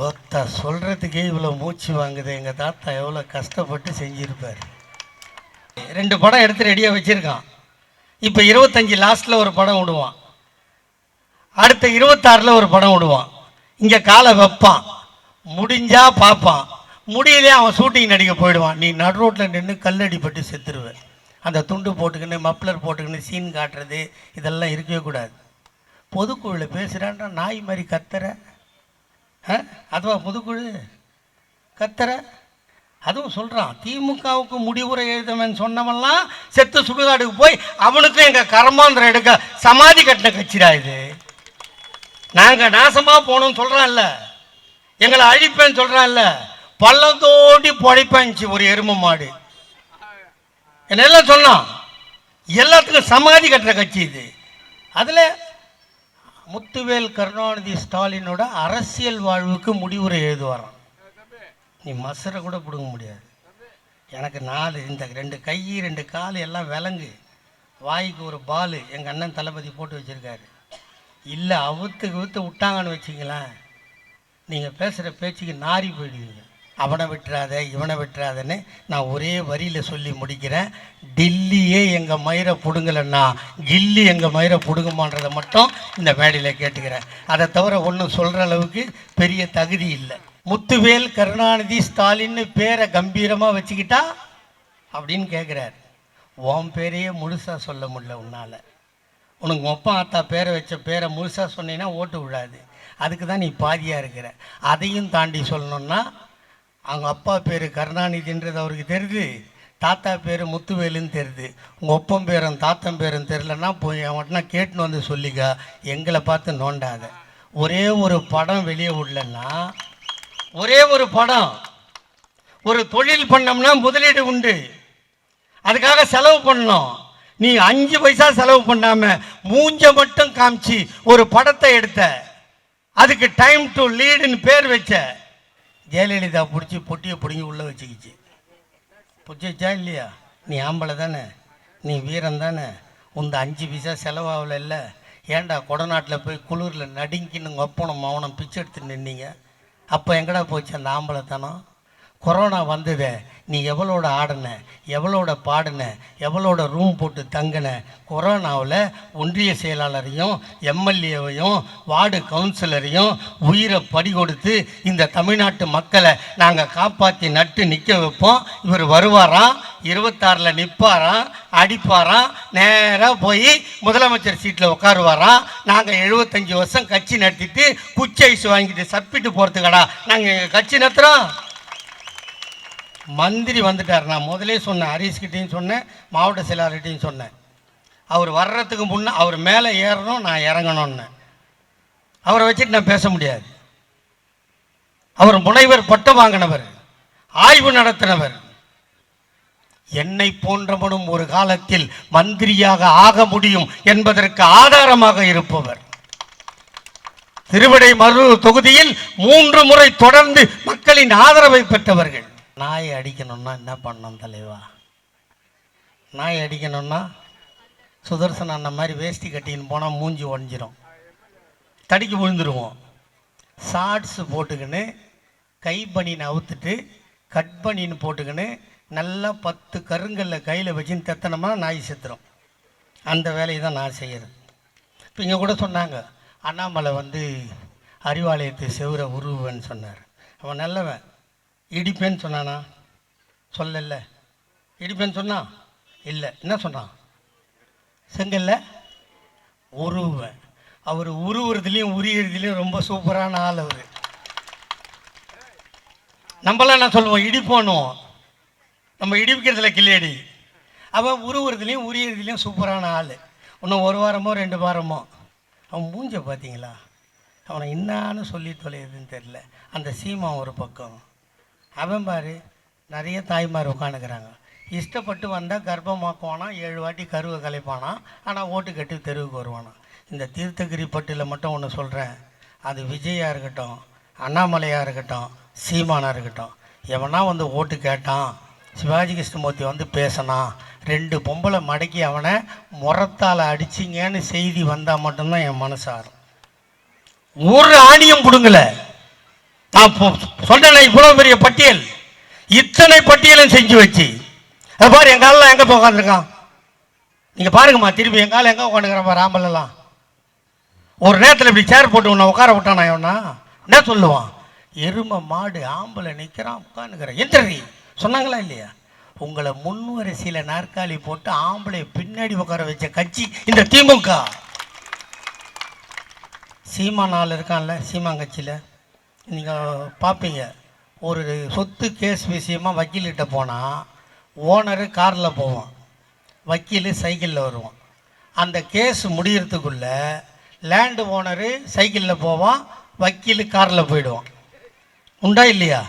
ஒத்த சொல்கிறதுக்கே இவ்வளோ மூச்சு வாங்குது. எங்கள் தாத்தா எவ்வளோ கஷ்டப்பட்டு செஞ்சுருப்பார். 2 படம் எடுத்து ரெடியாக வச்சுருக்கான். இப்போ 25 லாஸ்ட்டில் ஒரு படம் விடுவான், அடுத்த 26 ஒரு படம் விடுவான். இங்கே காலை வைப்பான், முடிஞ்சா பார்ப்பான், முடியலே அவன் ஷூட்டிங் நடிக்க போயிடுவான். நீ நடு ரோட்டில் நின்று கல்லடிப்பட்டு செத்துருவேன். அந்த துண்டு போட்டுக்கின்னு மப்ளர் போட்டுக்கின்னு சீன் காட்டுறது இதெல்லாம் இருக்கவே கூடாது. பொதுக்குழுவில் பேசுகிறான்ற நாய் மாதிரி கத்துற, அதுவா பொதுக்குழு கத்துற? அதுவும் சொல்கிறான், திமுகவுக்கு முடிவுரை எழுதவன் சொன்னவன்லாம் செத்து சுடுகாடுக்கு போய் அவனுக்கும் எங்கள் கர்மாந்திரம் எடுக்க சமாதி கட்டின கட்சிடா இது. நாங்கள் நாசமாக போகணும்னு சொல்கிறான்ல, எங்களை அழிப்பேன்னு சொல்கிறான்ல, பள்ளத்தோடி பொழைப்பாச்சு ஒரு எருமை மாடு. என்னெல்லாம் சொன்னான், எல்லாத்துக்கும் சமாதி கட்டுற கட்சி இது. அதில் முத்துவேல் கருணாநிதி ஸ்டாலினோட அரசியல் வாழ்வுக்கு முடிவுரை எழுதுவாரான். நீ மசரை கூட பிடுங்க முடியாது. எனக்கு 4 இந்த 2 கை 2 கால் எல்லாம் விலங்கு, வாய்க்கு ஒரு பால் எங்கள் அண்ணன் தளபதி போட்டு வச்சுருக்காரு. இல்லை அவுத்து விட்டாங்கன்னு வச்சிங்களேன், நீங்கள் பேசுகிற பேச்சுக்கு நாரி போயிடுவீங்க. அவனை விட்டுறாத இவனை விட்டுறாதன்னு நான் ஒரே வரியில் சொல்லி முடிக்கிறேன். டில்லியே எங்கள் மயிரை பிடுங்கலைன்னா கில்லி எங்கள் மயிரை பிடுங்குமான்றதை மட்டும் இந்த மேடையில் கேட்டுக்கிறேன். அதை தவிர ஒன்றும் சொல்கிற அளவுக்கு பெரிய தகுதி இல்லை. முத்துவேல் கருணாநிதி ஸ்டாலின்னு பேரை கம்பீரமாக வச்சுக்கிட்டா அப்படின்னு கேட்குறார். உன் பேரையே முழுசாக சொல்ல முடியல உன்னால். உனக்கு ஒப்பா ஆத்தா பேரை வச்ச பேரை முழுசாக சொன்னீங்கன்னா ஓட்டு விடாது. அதுக்கு தான் நீ பாதியாக இருக்கிற. அதையும் தாண்டி சொல்லணுன்னா, அவங்க அப்பா பேர் கருணாநிதின்றது அவருக்கு தெரியுது, தாத்தா பேர் முத்துவேலுன்னு தெரியுது. உங்கள் ஒப்பம் பேரும் தாத்தன் பேரும் தெரிலன்னா போய் அவன்கிட்ட கேட்டுன்னு வந்து சொல்லிக்க, எங்களை பார்த்து நோண்டாத. ஒரே ஒரு படம் வெளியே விடலன்னா, ஒரே ஒரு படம், ஒரு தொழில் பண்ணோம்னா முதலீடு உண்டு, அதுக்காக செலவு பண்ணணும். நீ 5 பைசா செலவு பண்ணாம மூஞ்ச மட்டும் காமிச்சு ஒரு படத்தை எடுத்த, அதுக்கு டைம் டு லீடுன்னு பேர் வச்ச. ஜெயலலிதா பிடிச்சி பொட்டியை பிடிங்கி உள்ளே வச்சுக்கிச்சு. பிடிச்சா இல்லையா? நீ ஆம்பளை தானே, நீ வீரம் தானே, உந்த 5 பைசா செலவாகல. இல்லை ஏன்டா கொடநாட்டில் போய் குளிரில் நடுங்கின்னு ஒப்பனம் மௌனம் பிச்சை எடுத்து நின்னீங்க? அப்போ எங்கடா போச்சு அந்த ஆம்பளைத்தனம்? கொரோனா வந்ததே, நீ எவ்வளோட ஆடின, எவ்வளோட பாடின, எவ்வளோட ரூம் போட்டு தங்கின? கொரோனாவில் ஒன்றிய செயலாளரையும் எம்எல்ஏவையும் வார்டு கவுன்சிலரையும் உயிரை பறி கொடுத்து இந்த தமிழ்நாட்டு மக்களை நாங்கள் காப்பாற்றி நட்டு நிற்க வைப்போம். இவர் வருவாராம், 26 நிற்பாராம், அடிப்பாராம், நேராக போய் முதலமைச்சர் சீட்டில் உட்காருவாராம். நாங்கள் 75 வருஷம் கட்சி நடத்திட்டு குச்சி ஐஸ் வாங்கிட்டு சப்பிட்டு போகிறதுக்கடா நாங்கள் எங்கள் கட்சி நடத்துகிறோம். மந்திரி வந்துட்டார். நான் முதலே சொன்னேன், ஹரீஷ்கிட்டையும் சொன்னேன், மாவட்ட செயலாளர்கிட்டையும் சொன்னேன். அவர் வர்றதுக்கு முன்னே அவர் மேலே ஏறணும், நான் இறங்கணும்னு. அவரை வச்சுட்டு நான் பேச முடியாது. அவர் முனைவர் பட்டம் வாங்கினவர், ஆய்வு நடத்தினவர். என்னை போன்றவனும் ஒரு காலத்தில் மந்திரியாக ஆக முடியும் என்பதற்கு ஆதாரமாக இருப்பவர். திருவிடைமருதூர் தொகுதியில் 3 முறை தொடர்ந்து மக்களின் ஆதரவை பெற்றவர்கள். நாயை அடிக்கணும்னா என்ன பண்ணணும் தலைவா? நாயை அடிக்கணும்னா சுதர்சன் அண்ணன் மாதிரி வேஷ்டி கட்டின்னு போனால் மூஞ்சி உடஞ்சிரும், தடிக்கு விழுந்துருவோம். ஷார்ட்ஸு போட்டுக்கின்னு கை பனின்னு அவுத்துட்டு கட் பனின்னு போட்டுக்கின்னு நல்லா 10 கருங்கல்ல கையில் வச்சுன்னு தெத்தனமா நாய் செத்துரும். அந்த வேலையை தான் நான் செய்கிறது. இப்போ இங்கே கூட சொன்னாங்க, அண்ணாமலை அறிவாலயத்தை செவுரை உருவுன்னு சொன்னார். அவன் நல்லவன். இடிப்பேன்னு சொன்னானா? சொல்லல. இடிப்பேன்னு சொன்னான் இல்லை. என்ன சொன்னான்? செங்கல்ல உருவேன். அவர் உருவுறதுலேயும் உரியறதுலேயும் ரொம்ப சூப்பரான ஆள் அவர். நம்மளாம் என்ன சொல்லுவோம், இடிப்போன்னுவோம். நம்ம இடிக்கிறதுல கில்லேடி. அவன் உருவுறதுலேயும் உரியறதுலேயும் சூப்பரான ஆள். இன்னும் 1 வாரமோ 2 வாரமோ அவன் மூஞ்ச பார்த்தீங்களா? அவனை என்னான்னு சொல்லி தொலையுதுன்னு தெரில. அந்த சீமா ஒரு பக்கம், அவன் பாரு நிறைய தாய்மார் உட்காந்துக்கிறாங்க. இஷ்டப்பட்டு வந்தால் கர்ப்பமாக்குவானா, 7 வாட்டி கருவை கலைப்பானா, ஆனால் ஓட்டு கட்டி தெருவுக்கு வருவானா. இந்த தீர்த்தகிரி பட்டியில் மட்டும் ஒன்று சொல்கிறேன், அது விஜயாக இருக்கட்டும், அண்ணாமலையாக இருக்கட்டும், சீமானாக இருக்கட்டும், எவனா ஓட்டு கேட்டான், சிவாஜி கிருஷ்ணமூர்த்தி பேசினான், 2 பொம்பளை மடக்கி அவனை முறத்தால் அடிச்சிங்கன்னு செய்தி வந்தால் மட்டும்தான் என் மனசாரும். ஒரு ஆணியம் பிடுங்கலை. நான் நான் சொன்ன இவ்வளவு பெரிய பட்டியல், இத்தனை பட்டியலும் செஞ்சு வச்சு அது பாரு என் காலில் எங்கே போய் உட்காந்துருக்கான். நீங்கள் பாருங்கம்மா, திருப்பி என் காலில் எங்கே உட்காந்துக்கிறப்ப ராம்பலாம். ஒரு நேரத்தில் இப்படி சேர் போட்டு உன்னை உட்கார விட்டானா இவனா என்ன சொல்லுவான்? எருமை மாடு ஆம்பளை நிற்கிறான் உட்காந்துக்கிறேன் எந்திரி சொன்னாங்களா இல்லையா? உங்களை முன்வரிசையில் நாற்காலி போட்டு ஆம்பளை பின்னாடி உட்கார வச்ச கட்சி இந்த திமுக. சீமான் ஆள் இருக்கான்ல, சீமான் கட்சியில் நீங்கள் பார்ப்பீங்க. ஒரு சொத்து கேஸ் விஷயமாக வக்கீல்கிட்ட போனால் ஓனரு காரில் போவான், வக்கீல் சைக்கிளில் வருவான். அந்த கேஸ் முடிகிறதுக்குள்ளே லேண்டு ஓனரு சைக்கிளில் போவான், வக்கீல் காரில் போயிடுவான். உண்டா இல்லையா?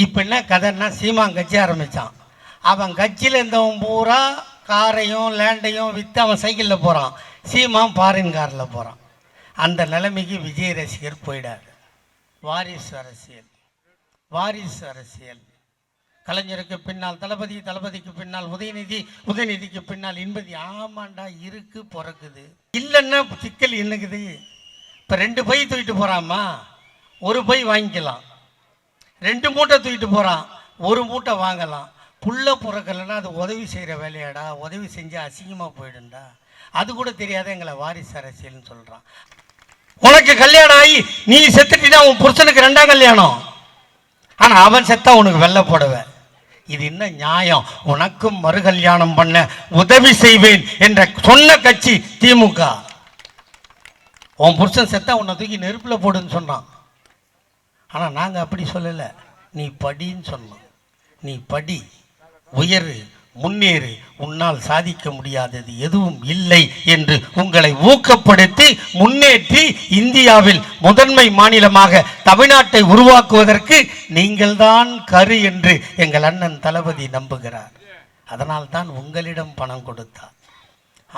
இப்போ என்ன கதைன்னா, சீமான் கட்சி ஆரம்பித்தான். அவன் கட்சியில் இருந்தவன் பூரா காரையும் லேண்டையும் விற்று அவன் சைக்கிளில் போகிறான், சீமான் ஃபாரின் காரில் போகிறான். அந்த நிலைமைக்கு விஜய் ரசிகர் போயிடாது. வாரிசு அரசியல், வாரிசு அரசியல். கலைஞருக்கு பின்னால் தளபதி, தளபதிக்கு பின்னால் உதயநிதி, உதயநிதிக்கு பின்னால் இன்பதி. ஆமாண்டா, இருக்கு பிறக்குது. இல்லைன்னா சிக்கல் என்னக்குது? இப்போ 2 பை தூக்கிட்டு போகிறாமா, 1 பை வாங்கிக்கலாம். 2 மூட்டை தூக்கிட்டு போகிறான், 1 மூட்டை வாங்கலாம். புள்ள பிறக்கலைன்னா அது உதவி செய்கிற வேலையாடா, உதவி செஞ்சால் அசிங்கமாக போயிடும்டா. அது கூட தெரியாத எங்களை வாரிசு அரசியல்னு சொல்கிறான். உனக்கு கல்யாணம் ஆகி நீ செத்துட்டீங்கன்னா உன் புருஷனுக்கு 2ஆம் கல்யாணம், ஆனால் அவன் செத்தா உனக்கு வெள்ளை போடவே. இது என்ன நியாயம்? உனக்கும் மறு கல்யாணம் பண்ண உதவி செய்வேன் என்ற சொன்ன கட்சி திமுக. உன் புருஷன் செத்தா உன்னை தூக்கி நெருப்பில் போடுன்னு சொன்னான். ஆனால் நாங்கள் அப்படி சொல்லலை, நீ படின்னு சொன்னோம். நீ படி, உயரு, முன்னேறு, உன்னால் சாதிக்க முடியாதது எதுவும் இல்லை என்று உங்களை ஊக்கப்படுத்தி முன்னேற்றி இந்தியாவில் முதன்மை மாநிலமாக தமிழ்நாட்டை உருவாக்குவதற்கு நீங்கள்தான் கரு என்று எங்கள் அண்ணன் தளபதி நம்புகிறார். அதனால் தான் உங்களிடம் பணம் கொடுத்தார்.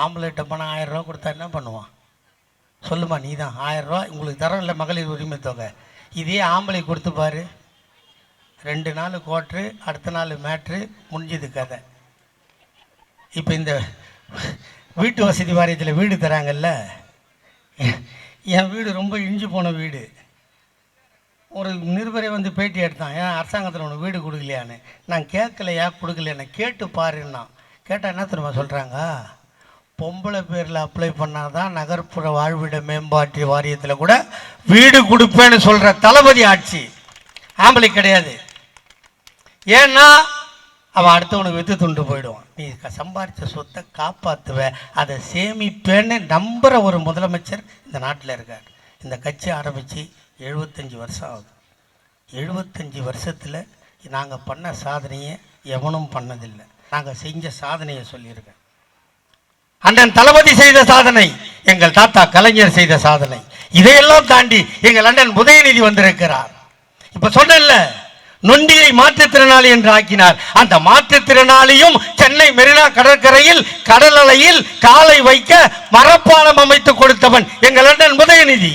ஆம்பளைட்ட பணம் 1000 ரூபா கொடுத்தா என்ன பண்ணுவான் சொல்லுமா? நீ தான் 1000 ரூபா உங்களுக்கு தரோம் இல்லை மகளிர் உரிமை தொகை. இதே ஆம்பளை கொடுத்து பாரு, 2 நாள் கோட்ரு, அடுத்த நாள் மேட்ரு, முடிஞ்சது கதை. இப்போ இந்த வீட்டு வசதி வாரியத்தில் வீடு தராங்கல்ல, என் வீடு ரொம்ப இழிஞ்சு போன வீடு. ஒரு நிருபரை வந்து பேட்டி எடுத்தான், ஏன் அரசாங்கத்தில் உனக்கு வீடு கொடுக்கலையான்னு. நான் கேட்கலையா கொடுக்கலையான்னு கேட்டு பாருன்னா. கேட்டால் என்ன தெரியுமா சொல்கிறாங்க? பொம்பளை பேரில் அப்ளை பண்ணால் தான் நகர்ப்புற வாழ்விட மேம்பாட்டு வாரியத்தில் கூட வீடு கொடுப்பேன்னு சொல்கிற தளபதி ஆட்சி. ஆம்பளை கிடையாது. ஏன்னா அவன் அடுத்தவனுக்கு வித்து துண்டு போயிடுவான். நீ சம்பாதிச்ச சொத்தை காப்பாற்றுவ, அதை சேமிப்பேன்னு நம்புகிற ஒரு முதலமைச்சர் இந்த நாட்டில் இருக்கார். இந்த கட்சி ஆரம்பித்து 75 வருஷம் ஆகுது. 75 வருஷத்தில் நாங்கள் பண்ண சாதனையை எவனும் பண்ணதில்லை. நாங்கள் செஞ்ச சாதனையை சொல்லியிருக்கேன். அண்ணன் தளபதி செய்த சாதனை, எங்கள் தாத்தா கலைஞர் செய்த சாதனை, இதையெல்லாம் தாண்டி எங்கள் அண்ணன் உதயநிதி வந்திருக்கிறார். இப்போ சொன்னேன்ல, நொண்டியை மாற்றுத்திறனாளி என்று ஆக்கினார். அந்த மாற்றுத்திறனாளியும் சென்னை மெரினா கடற்கரையில் கடல் அலையில் காலை வைக்க மரப்பாலம் அமைத்து கொடுத்தவன் எங்கள் அண்ணன் உதயநிதி.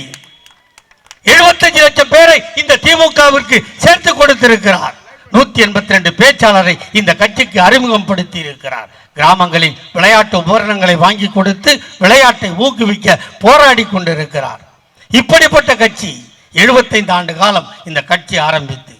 75 லட்சம் பேரை இந்த திமுகவிற்கு சேர்த்து கொடுத்திருக்கிறார். 182 பேச்சாளரை இந்த கட்சிக்கு அறிமுகப்படுத்தி இருக்கிறார். கிராமங்களில் விளையாட்டு உபகரணங்களை வாங்கி கொடுத்து விளையாட்டை ஊக்குவிக்க போராடி கொண்டிருக்கிறார். இப்படிப்பட்ட கட்சி 75 ஆண்டு காலம் இந்த கட்சி ஆரம்பித்து.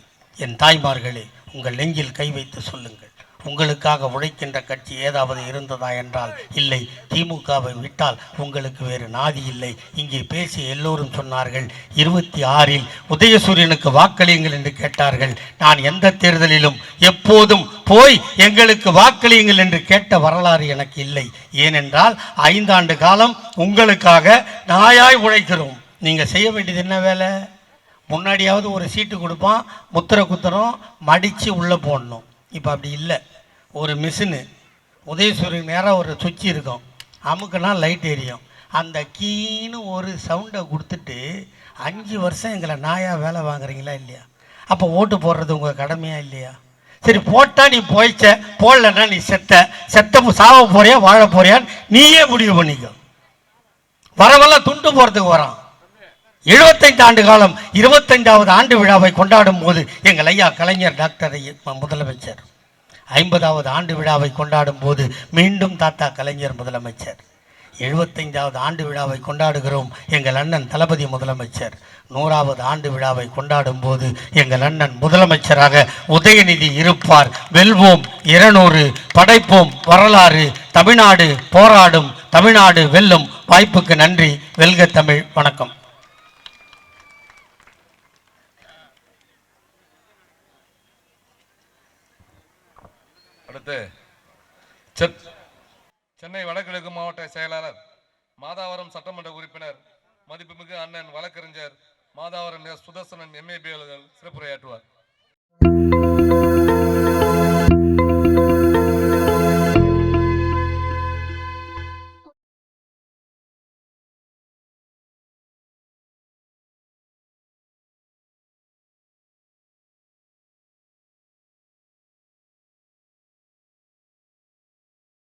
என் தாய்மார்களே, உங்கள் நெஞ்சில் கை வைத்து சொல்லுங்கள், உங்களுக்காக உழைக்கின்ற கட்சி ஏதாவது இருந்ததா என்றால் இல்லை. திமுகவை விட்டால் உங்களுக்கு வேறு நாதி இல்லை. இங்கே பேசிய எல்லோரும் சொன்னார்கள், 26இல் உதயசூரியனுக்கு வாக்களியுங்கள் என்று கேட்டார்கள். நான் எந்த தேர்தலிலும் எப்போதும் போய் எங்களுக்கு வாக்களியுங்கள் என்று கேட்ட வரலாறு எனக்கு இல்லை. ஏனென்றால் 5 ஆண்டு காலம் உங்களுக்காக நாயாய் உழைக்கிறோம். நீங்கள் செய்ய வேண்டியது என்ன வேலை? முன்னாடியாவது ஒரு சீட்டு கொடுப்பான், முத்திரை குத்துறோம், மடித்து உள்ளே போடணும். இப்போ அப்படி இல்லை. ஒரு மிஷினு உதயசூரியன் நேராக ஒரு சுவிட்ச் இருக்கும், அமுக்குனா லைட் எரியும். அந்த கீன்னு ஒரு சவுண்டை கொடுத்துட்டு 5 வருஷம் எங்களை நாயாக வேலை வாங்குறீங்களா இல்லையா? அப்போ ஓட்டு போடுறது உங்கள் கடமையா இல்லையா? சரி, போட்டால் நீ போயிச்ச, போடலன்னா நீ செத்த சாவ போறியா வாழ போறியான்னு நீயே முடிவு பண்ணிக்கோ. வரவெல்லாம் துண்டு போகிறதுக்கு வரான். 75 ஆண்டு காலம் 25வது ஆண்டு விழாவை கொண்டாடும் போது எங்கள் ஐயா கலைஞர் டாக்டர் முதலமைச்சர், 50வது ஆண்டு விழாவை கொண்டாடும் போது மீண்டும் தாத்தா கலைஞர் முதலமைச்சர். 75வது ஆண்டு விழாவை கொண்டாடுகிறோம். எங்கள் அண்ணன் தளபதி முதலமைச்சர் 100வது ஆண்டு விழாவை கொண்டாடும் போது எங்கள் அண்ணன் முதலமைச்சராக உதயநிதி இருப்பார். வெல்வோம் 200, படைப்போம் வரலாறு. தமிழ்நாடு போராடும், தமிழ்நாடு வெல்லும். வாய்ப்புக்கு நன்றி. வெல்க தமிழ். வணக்கம். அடுத்து சென்னை வடகிழக்கு மாவட்ட செயலாளர், மாதாவரம் சட்டமன்ற உறுப்பினர், மதிப்புமிகு அண்ணன் வழக்கறிஞர் மாதாவரம் சுதர்சனன் MAB அவர்கள் சிறப்புரையாற்றுவார்.